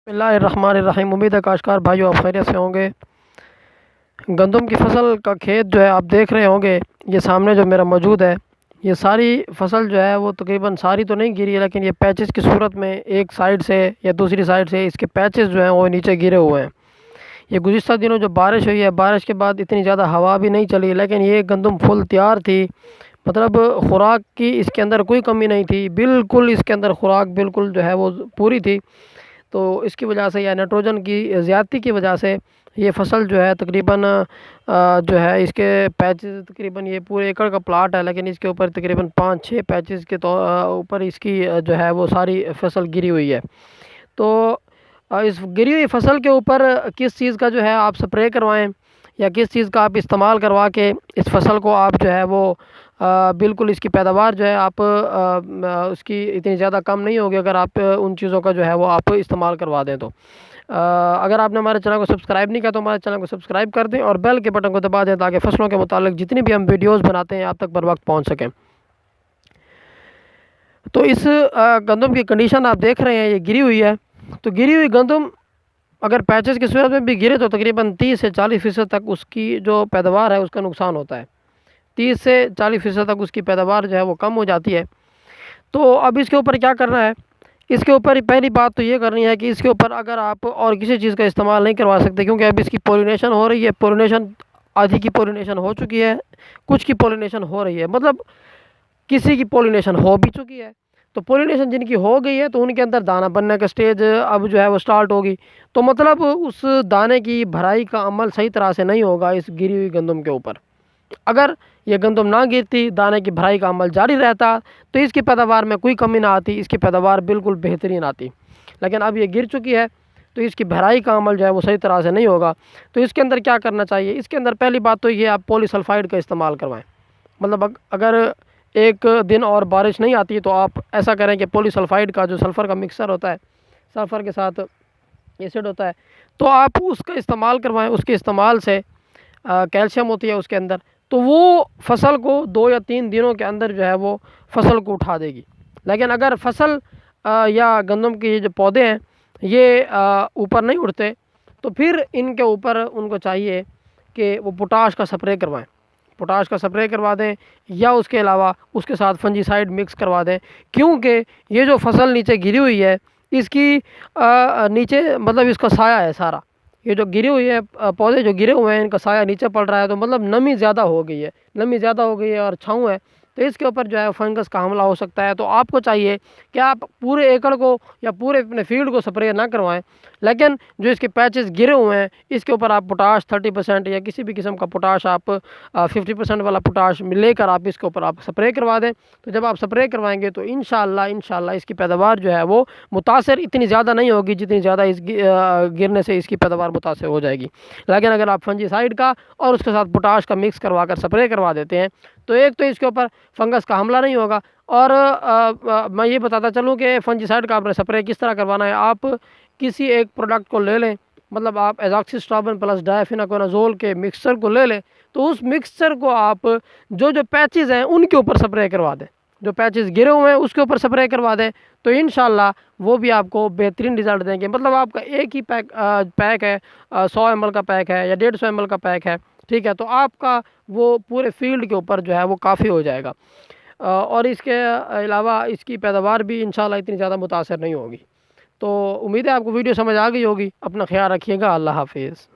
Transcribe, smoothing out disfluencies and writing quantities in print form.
बिस्मिल्लाहिर्रहमानिर्रहीम। उम्मीद है काश्तकार भाइयों आप खैरियत से होंगे। गंदम की फसल का खेत जो है आप देख रहे होंगे, ये सामने जो मेरा मौजूद है, ये सारी फसल जो है वो तकरीबन सारी तो नहीं गिरी है, लेकिन ये पैचेस की सूरत में एक साइड से या दूसरी साइड से इसके पैचेस जो हैं वो नीचे गिरे हुए हैं। ये गुज़िश्ता दिनों जो बारिश हुई है, बारिश के बाद इतनी ज़्यादा हवा भी नहीं चली, लेकिन ये गंदम फुल तैयार थी। मतलब खुराक की इसके अंदर कोई कमी नहीं थी, बिल्कुल इसके अंदर खुराक बिल्कुल जो है वो पूरी थी। तो इसकी वजह से या नाइट्रोजन की ज़्यादती की वजह से ये फसल जो है तकरीबन जो है इसके पैचेस तकरीबन ये पूरे एकड़ का प्लाट है, लेकिन इसके ऊपर तकरीबन 5-6 पैचेस के तो ऊपर इसकी जो है वो सारी फसल गिरी हुई है। तो इस गिरी हुई फसल के ऊपर किस चीज़ का जो है आप स्प्रे करवाएं या किस चीज़ का आप इस्तेमाल करवा के इस फसल को आप जो है वो बिल्कुल इसकी पैदावार जो है आप उसकी इतनी ज़्यादा कम नहीं होगी अगर आप उन चीज़ों का जो है वो आप इस्तेमाल करवा दें। तो अगर आपने हमारे चैनल को सब्सक्राइब नहीं किया तो हमारे चैनल को सब्सक्राइब कर दें और बेल के बटन को दबा दें, ताकि फसलों के मुतालिक जितनी भी हम वीडियोज़ बनाते हैं आप तक बर वक्त पहुँच सकें। तो इस गंदम की कंडीशन आप देख रहे हैं, ये गिरी हुई है। तो गिरी हुई गंदम अगर पैचेस की सूरत में भी गिरे तो तकरीबन 30 से 40% तक उसकी जो पैदावार है उसका नुकसान होता है। 30 से 40% तक उसकी पैदावार जो है वो कम हो जाती है। तो अब इसके ऊपर क्या करना है, इसके ऊपर पहली बात तो ये करनी है कि इसके ऊपर अगर आप और किसी चीज़ का इस्तेमाल नहीं करवा सकते, क्योंकि अब इसकी पोलिनेशन हो रही है। पोलिनेशन आधी की पोलिनेशन हो चुकी है, कुछ की पोलिनेशन हो रही है, मतलब किसी की पोलिनेशन हो भी चुकी है। तो पोलिनेशन जिनकी हो गई है तो उनके अंदर दाना बनने का स्टेज अब जो है वो स्टार्ट होगी। तो मतलब उस दाने की भराई का अमल सही तरह से नहीं होगा इस गिरी हुई गंदम के ऊपर। अगर ये गंदम ना गिरती, दाने की भराई का अमल जारी रहता, तो इसकी पैदावार में कोई कमी ना आती, इसकी पैदावार बिल्कुल बेहतरीन आती। लेकिन अब ये गिर चुकी है तो इसकी भराई का अमल जो है वो सही तरह से नहीं होगा। तो इसके अंदर क्या करना चाहिए, इसके अंदर पहली बात तो ये आप पॉलीसल्फाइड का इस्तेमाल करवाएं। मतलब अगर एक दिन और बारिश नहीं आती तो आप ऐसा करें कि पॉलीसल्फाइड का जो सल्फ़र का मिक्सर होता है, सल्फ़र के साथ एसिड होता है, तो आप उसका इस्तेमाल करवाएं। उसके इस्तेमाल से कैल्शियम होती है उसके अंदर, तो वो फसल को 2 या 3 दिनों के अंदर जो है वो फसल को उठा देगी। लेकिन अगर फसल या गंदम के जो पौधे हैं ये ऊपर नहीं उठते, तो फिर इनके ऊपर उनको चाहिए कि वो पोटाश का स्प्रे करवाएं। पोटाश का स्प्रे करवा दें या उसके अलावा उसके साथ फंजीसाइड मिक्स करवा दें, क्योंकि ये जो फसल नीचे गिरी हुई है इसकी नीचे मतलब इसका साया है सारा। ये जो गिरी हुई है पौधे जो गिरे हुए हैं इनका साया नीचे पड़ रहा है, तो मतलब नमी ज़्यादा हो गई है, नमी ज़्यादा हो गई है और छाँव है, तो इसके ऊपर जो है फंगस का हमला हो सकता है। तो आपको चाहिए कि आप पूरे एकड़ को या पूरे अपने फील्ड को स्प्रे ना करवाएं, लेकिन जो इसके पैचेस गिरे हुए हैं इसके ऊपर आप पोटाश 30% या किसी भी किस्म का पोटाश आप 50% वाला पोटाश लेकर आप इसके ऊपर आप स्प्रे करवा दें। तो जब आप स्प्रे करवाएंगे तो इंशाल्लाह इसकी पैदावार जो है वो मुतासर इतनी ज़्यादा नहीं होगी जितनी ज़्यादा इस गिरने से इसकी पैदावार मुतासर हो जाएगी। लेकिन अगर आप फंजीसाइड का और उसके साथ पोटाश का मिक्स करवा कर स्प्रे करवा देते हैं तो एक तो इसके ऊपर फंगस का हमला नहीं होगा। और मैं ये बताता चलूँ कि फंजीसाइड का आपने स्प्रे किस तरह करवाना है। आप किसी एक प्रोडक्ट को ले लें, मतलब आप एज़ॉक्सिस्ट्रोबिन प्लस डायफेनाकोनाज़ोल के मिक्सचर को ले लें, तो उस मिक्सचर को आप जो जो पैचेस हैं उनके ऊपर स्प्रे करवा दें, जो पैचेस गिरे हुए हैं उसके ऊपर स्प्रे करवा दें, तो इंशाल्लाह वो भी आपको बेहतरीन रिज़ल्ट देंगे। मतलब आपका एक ही पैक है 100 ml का पैक है या 150 ml का पैक है, ठीक है, तो आपका वो पूरे फील्ड के ऊपर जो है वो काफ़ी हो जाएगा। और इसके अलावा इसकी पैदावार भी इंशाल्लाह इतनी ज़्यादा मुतासर नहीं होगी। तो उम्मीद है आपको वीडियो समझ आ गई होगी। अपना ख्याल रखिएगा। अल्लाह हाफिज़।